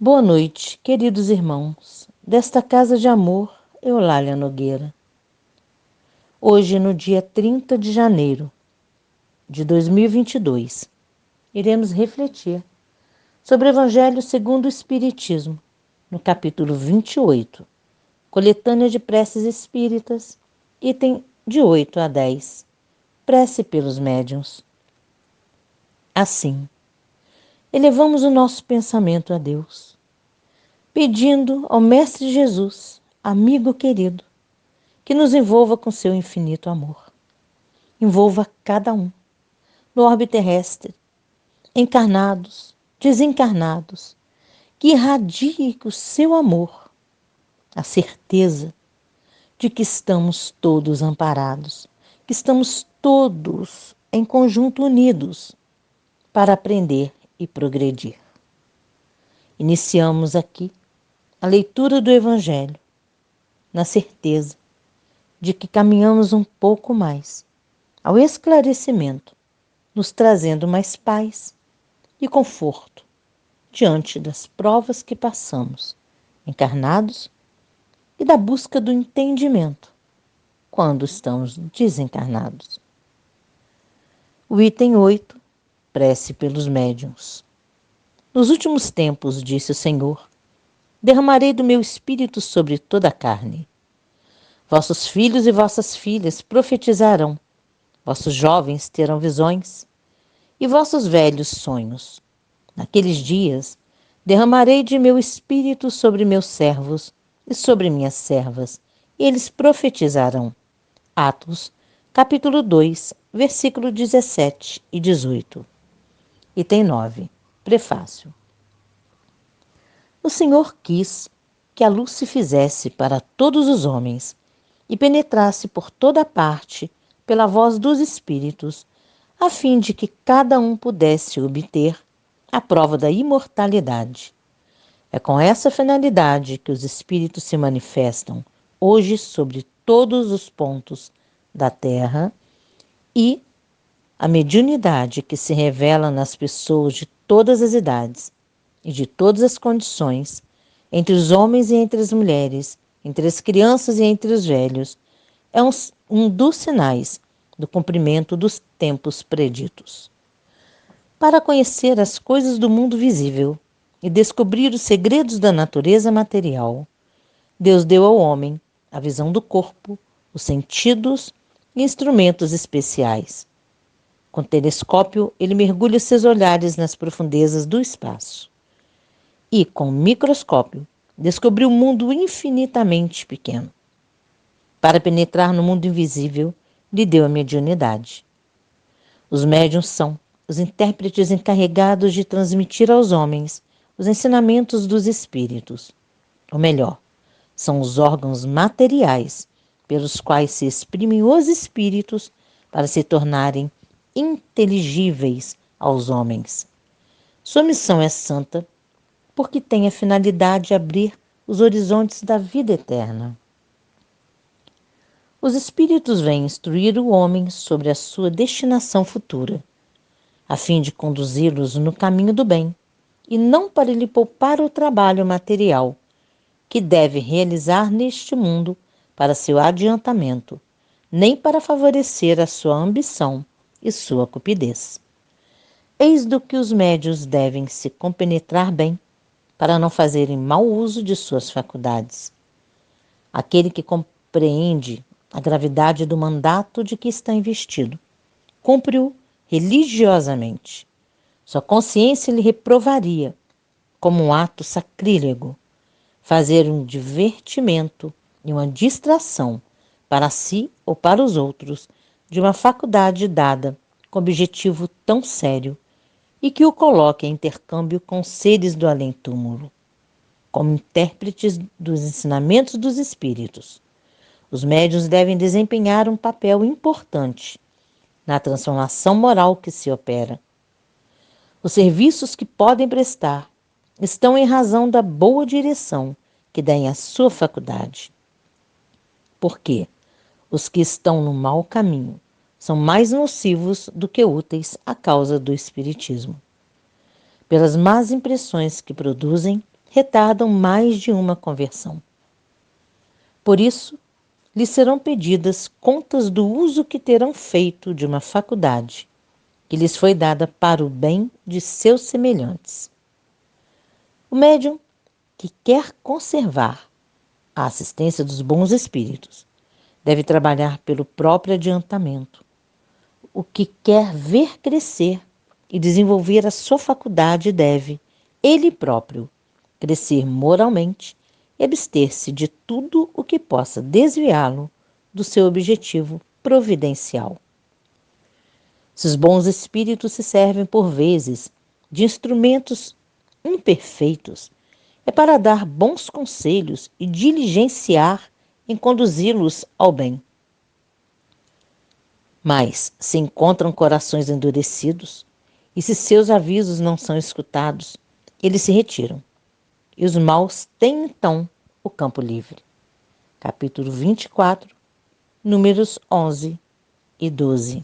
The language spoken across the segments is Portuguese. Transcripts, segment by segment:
Boa noite, queridos irmãos, desta casa de amor, Eulália Nogueira. Hoje, no dia 30 de janeiro de 2022, iremos refletir sobre o Evangelho segundo o Espiritismo, no capítulo 28, coletânea de preces espíritas, item de 8 a 10, prece pelos médiuns. Assim, elevamos o nosso pensamento a Deus, pedindo ao Mestre Jesus, amigo querido, que nos envolva com seu infinito amor. Envolva cada um, no orbe terrestre, encarnados, desencarnados, que irradie o seu amor, a certeza de que estamos todos amparados, que estamos todos em conjunto unidos para aprender e progredir. Iniciamos aqui a leitura do Evangelho, na certeza de que caminhamos um pouco mais ao esclarecimento, nos trazendo mais paz e conforto diante das provas que passamos, encarnados, e da busca do entendimento quando estamos desencarnados. O item 8, prece pelos médiuns. Nos últimos tempos, disse o Senhor, derramarei do meu espírito sobre toda a carne. Vossos filhos e vossas filhas profetizarão, vossos jovens terão visões, e vossos velhos sonhos. Naqueles dias, derramarei de meu espírito sobre meus servos e sobre minhas servas, e eles profetizarão. Atos, capítulo 2, versículo 17 e 18. Item 9, prefácio. O Senhor quis que a luz se fizesse para todos os homens e penetrasse por toda parte pela voz dos Espíritos, a fim de que cada um pudesse obter a prova da imortalidade. É com essa finalidade que os Espíritos se manifestam hoje sobre todos os pontos da Terra, e a mediunidade que se revela nas pessoas de todas as idades e de todas as condições, entre os homens e entre as mulheres, entre as crianças e entre os velhos, é um dos sinais do cumprimento dos tempos preditos. Para conhecer as coisas do mundo visível e descobrir os segredos da natureza material, Deus deu ao homem a visão do corpo, os sentidos e instrumentos especiais. Com telescópio, ele mergulha seus olhares nas profundezas do espaço. E, com microscópio, descobriu um mundo infinitamente pequeno. Para penetrar no mundo invisível, lhe deu a mediunidade. Os médiuns são os intérpretes encarregados de transmitir aos homens os ensinamentos dos espíritos. Ou melhor, são os órgãos materiais pelos quais se exprimem os espíritos para se tornarem inteligíveis aos homens. Sua missão é santa porque tem a finalidade de abrir os horizontes da vida eterna. Os espíritos vêm instruir o homem sobre a sua destinação futura, a fim de conduzi-los no caminho do bem, e não para lhe poupar o trabalho material que deve realizar neste mundo para seu adiantamento, nem para favorecer a sua ambição e sua cupidez. Eis do que os médiuns devem se compenetrar bem, para não fazerem mau uso de suas faculdades. Aquele que compreende a gravidade do mandato de que está investido, cumpre-o religiosamente. Sua consciência lhe reprovaria, como um ato sacrílego, fazer um divertimento e uma distração para si ou para os outros de uma faculdade dada com objetivo tão sério e que o coloque em intercâmbio com seres do além-túmulo, como intérpretes dos ensinamentos dos espíritos. Os médiuns devem desempenhar um papel importante na transformação moral que se opera. Os serviços que podem prestar estão em razão da boa direção que deem à sua faculdade. Porque os que estão no mau caminho são mais nocivos do que úteis à causa do espiritismo. Pelas más impressões que produzem, retardam mais de uma conversão. Por isso, lhes serão pedidas contas do uso que terão feito de uma faculdade que lhes foi dada para o bem de seus semelhantes. O médium que quer conservar a assistência dos bons espíritos deve trabalhar pelo próprio adiantamento. O que quer ver crescer e desenvolver a sua faculdade deve, ele próprio, crescer moralmente e abster-se de tudo o que possa desviá-lo do seu objetivo providencial. Se os bons espíritos se servem por vezes de instrumentos imperfeitos, é para dar bons conselhos e diligenciar em conduzi-los ao bem. Mas se encontram corações endurecidos, e se seus avisos não são escutados, eles se retiram. E os maus têm então o campo livre. Capítulo 24, números 11 e 12.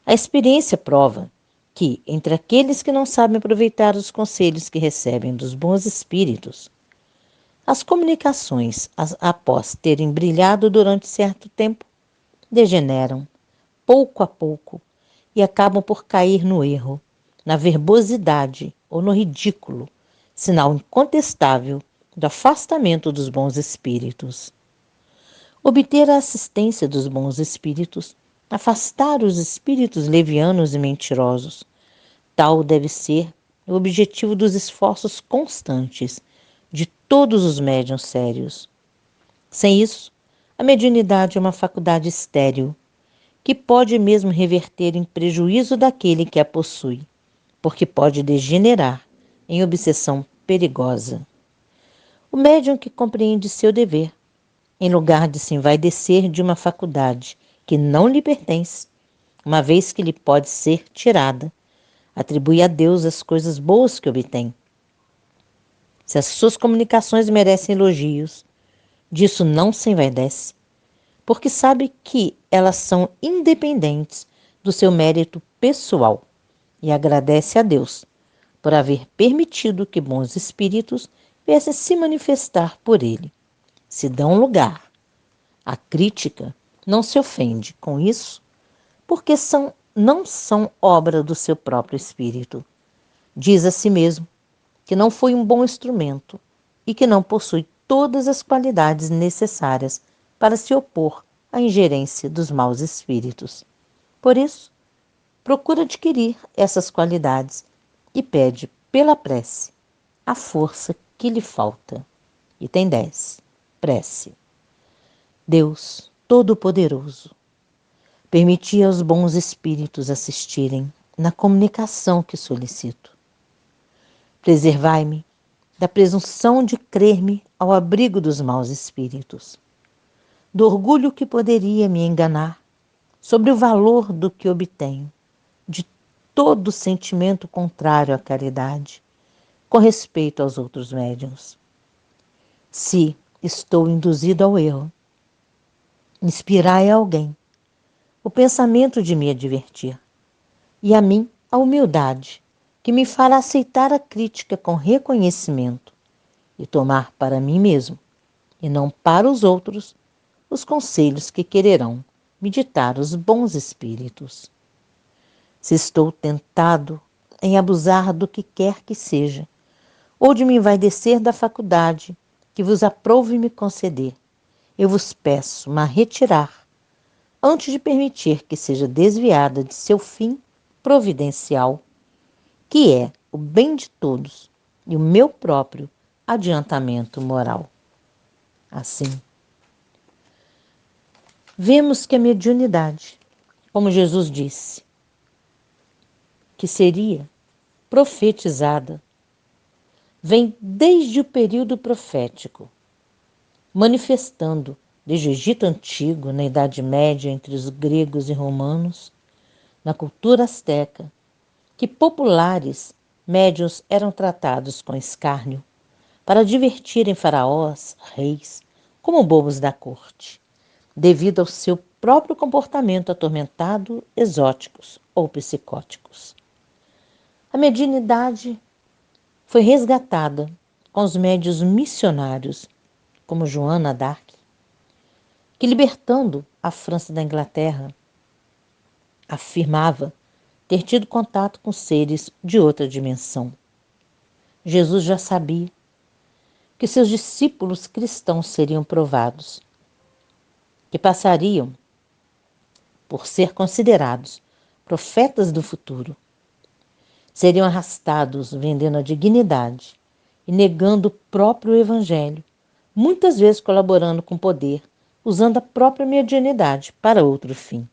A experiência prova que, entre aqueles que não sabem aproveitar os conselhos que recebem dos bons espíritos, as comunicações, após terem brilhado durante certo tempo, degeneram, pouco a pouco, e acabam por cair no erro, na verbosidade ou no ridículo, sinal incontestável do afastamento dos bons espíritos. Obter a assistência dos bons espíritos, afastar os espíritos levianos e mentirosos, tal deve ser o objetivo dos esforços constantes de todos os médiuns sérios. Sem isso, a mediunidade é uma faculdade estéril, que pode mesmo reverter em prejuízo daquele que a possui, porque pode degenerar em obsessão perigosa. O médium que compreende seu dever, em lugar de se envaidecer de uma faculdade que não lhe pertence, uma vez que lhe pode ser tirada, atribui a Deus as coisas boas que obtém. Se as suas comunicações merecem elogios, disso não se envaidece, porque sabe que elas são independentes do seu mérito pessoal e agradece a Deus por haver permitido que bons espíritos viessem se manifestar por ele. Se dão lugar. A crítica não se ofende com isso, porque não são obra do seu próprio espírito. Diz a si mesmo que não foi um bom instrumento e que não possui todas as qualidades necessárias para se opor à ingerência dos maus espíritos. Por isso, procura adquirir essas qualidades e pede, pela prece, a força que lhe falta. Item 10. Prece. Deus Todo-Poderoso, permiti aos bons espíritos assistirem na comunicação que solicito. Preservai-me da presunção de crer-me ao abrigo dos maus espíritos, do orgulho que poderia me enganar sobre o valor do que obtenho, de todo sentimento contrário à caridade, com respeito aos outros médiuns. Se estou induzido ao erro, inspirai a alguém o pensamento de me advertir, e a mim a humildade, que me fará aceitar a crítica com reconhecimento e tomar para mim mesmo, e não para os outros, os conselhos que quererão me ditar os bons espíritos. Se estou tentado em abusar do que quer que seja, ou de me envaidecer da faculdade que vos aprouve me conceder, eu vos peço-me a retirar, antes de permitir que seja desviada de seu fim providencial, que é o bem de todos e o meu próprio adiantamento moral. Assim, vemos que a mediunidade, como Jesus disse, que seria profetizada, vem desde o período profético, manifestando desde o Egito Antigo, na Idade Média, entre os gregos e romanos, na cultura asteca, que populares médiuns eram tratados com escárnio para divertirem faraós, reis, como bobos da corte, devido ao seu próprio comportamento atormentado, exóticos ou psicóticos. A mediunidade foi resgatada com os médios missionários, como Joana d'Arc, que, libertando a França da Inglaterra, afirmava ter tido contato com seres de outra dimensão. Jesus já sabia que seus discípulos cristãos seriam provados, que passariam por ser considerados profetas do futuro, seriam arrastados vendendo a dignidade e negando o próprio evangelho, muitas vezes colaborando com poder, usando a própria medianidade para outro fim.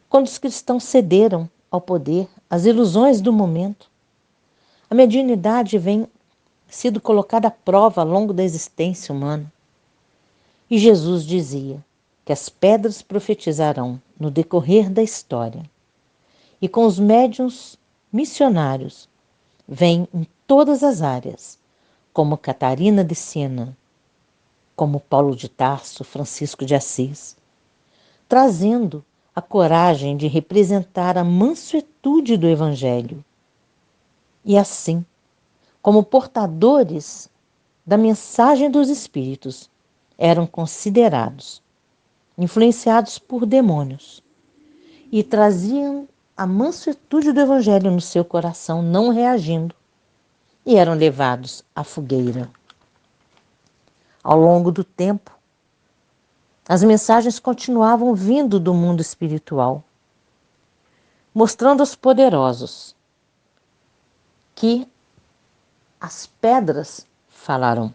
Quando os cristãos cederam ao poder, às ilusões do momento, a mediunidade vem sido colocada à prova ao longo da existência humana. E Jesus dizia que as pedras profetizarão no decorrer da história. E com os médiuns missionários, vêm em todas as áreas, como Catarina de Siena, como Paulo de Tarso, Francisco de Assis, trazendo a coragem de representar a mansuetude do Evangelho. E assim, como portadores da mensagem dos Espíritos, eram considerados, influenciados por demônios, e traziam a mansuetude do Evangelho no seu coração, não reagindo, e eram levados à fogueira. Ao longo do tempo, as mensagens continuavam vindo do mundo espiritual, mostrando aos poderosos que as pedras falaram.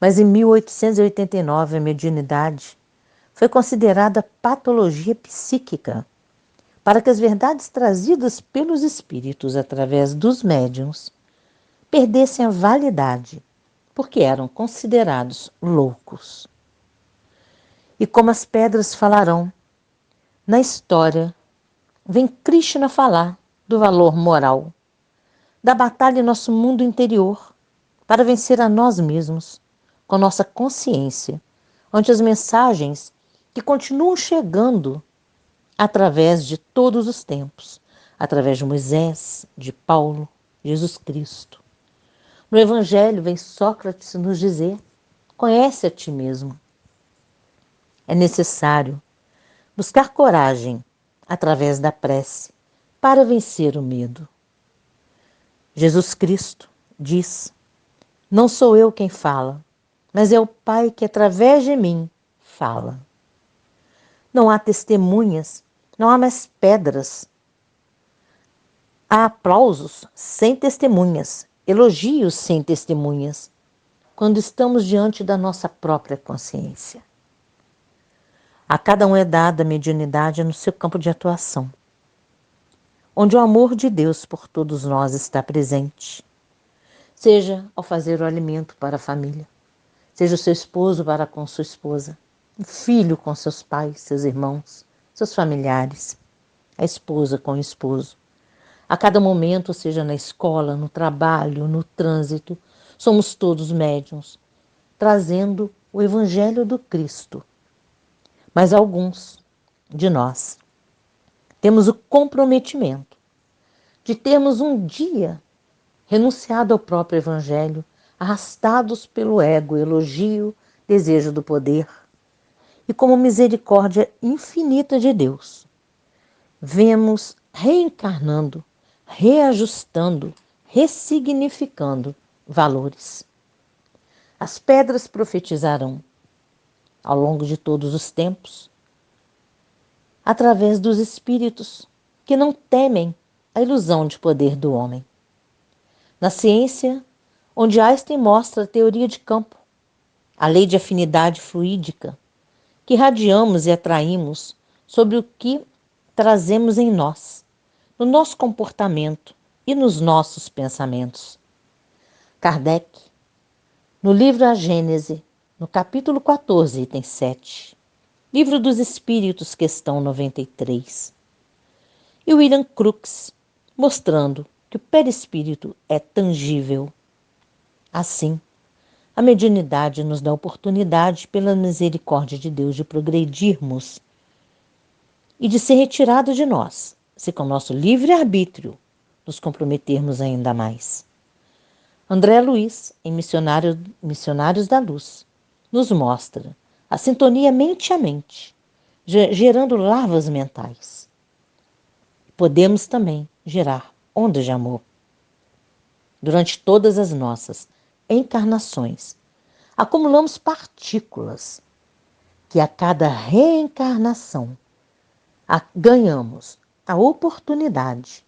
Mas em 1889, a mediunidade foi considerada patologia psíquica, para que as verdades trazidas pelos espíritos através dos médiuns perdessem a validade, porque eram considerados loucos. E como as pedras falarão, na história vem Krishna falar do valor moral, da batalha em nosso mundo interior para vencer a nós mesmos, com nossa consciência, ante as mensagens que continuam chegando através de todos os tempos, através de Moisés, de Paulo, Jesus Cristo. No Evangelho vem Sócrates nos dizer: conhece a ti mesmo. É necessário buscar coragem através da prece para vencer o medo. Jesus Cristo diz: não sou eu quem fala, mas é o Pai que através de mim fala. Não há testemunhas, não há mais pedras. Há aplausos sem testemunhas, elogios sem testemunhas, quando estamos diante da nossa própria consciência. A cada um é dada a mediunidade no seu campo de atuação, onde o amor de Deus por todos nós está presente, seja ao fazer o alimento para a família, seja o seu esposo para com sua esposa, o filho com seus pais, seus irmãos, seus familiares, a esposa com o esposo. A cada momento, seja na escola, no trabalho, no trânsito, somos todos médiuns, trazendo o Evangelho do Cristo. Mas alguns de nós temos o comprometimento de termos um dia renunciado ao próprio Evangelho, arrastados pelo ego, elogio, desejo do poder. E como misericórdia infinita de Deus, vemos reencarnando, reajustando, ressignificando valores. As pedras profetizarão ao longo de todos os tempos, através dos espíritos que não temem a ilusão de poder do homem. Na ciência, onde Einstein mostra a teoria de campo, a lei de afinidade fluídica, que irradiamos e atraímos sobre o que trazemos em nós, no nosso comportamento e nos nossos pensamentos. Kardec, no livro A Gênese, no capítulo 14, item 7, Livro dos Espíritos, questão 93. E William Crookes, mostrando que o perispírito é tangível. Assim, a mediunidade nos dá oportunidade, pela misericórdia de Deus, de progredirmos e de ser retirado de nós, se com nosso livre-arbítrio nos comprometermos ainda mais. André Luiz, em Missionários da Luz, nos mostra a sintonia mente a mente, gerando larvas mentais. Podemos também gerar ondas de amor. Durante todas as nossas encarnações, acumulamos partículas que a cada reencarnação ganhamos a oportunidade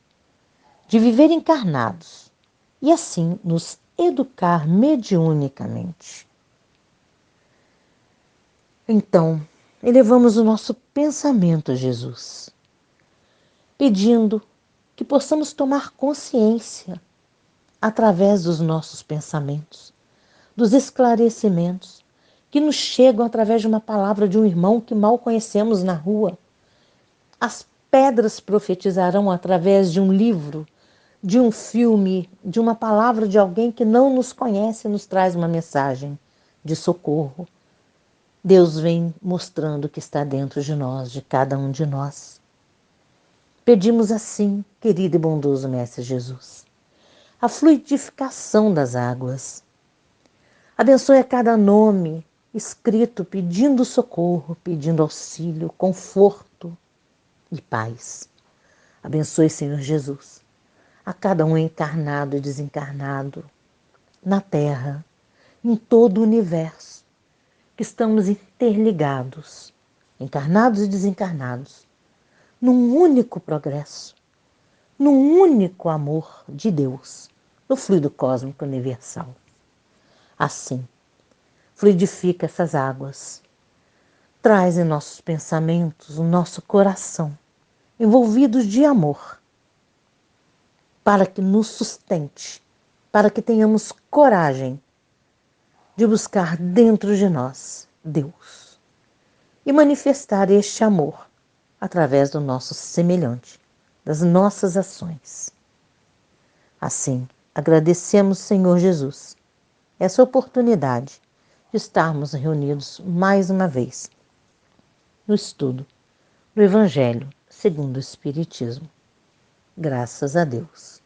de viver encarnados e assim nos educar mediunicamente. Então, elevamos o nosso pensamento a Jesus, pedindo que possamos tomar consciência através dos nossos pensamentos, dos esclarecimentos que nos chegam através de uma palavra de um irmão que mal conhecemos na rua. As pedras profetizarão através de um livro, de um filme, de uma palavra de alguém que não nos conhece e nos traz uma mensagem de socorro. Deus vem mostrando o que está dentro de nós, de cada um de nós. Pedimos assim, querido e bondoso Mestre Jesus, a fluidificação das águas. Abençoe a cada nome escrito pedindo socorro, pedindo auxílio, conforto e paz. Abençoe, Senhor Jesus, a cada um encarnado e desencarnado, na Terra, em todo o universo, que estamos interligados, encarnados e desencarnados, num único progresso, num único amor de Deus, no fluido cósmico universal. Assim, fluidifica essas águas, traz em nossos pensamentos, o nosso coração, envolvidos de amor, para que nos sustente, para que tenhamos coragem de buscar dentro de nós Deus e manifestar este amor através do nosso semelhante, das nossas ações. Assim, agradecemos, Senhor Jesus, essa oportunidade de estarmos reunidos mais uma vez no estudo do Evangelho segundo o Espiritismo. Graças a Deus.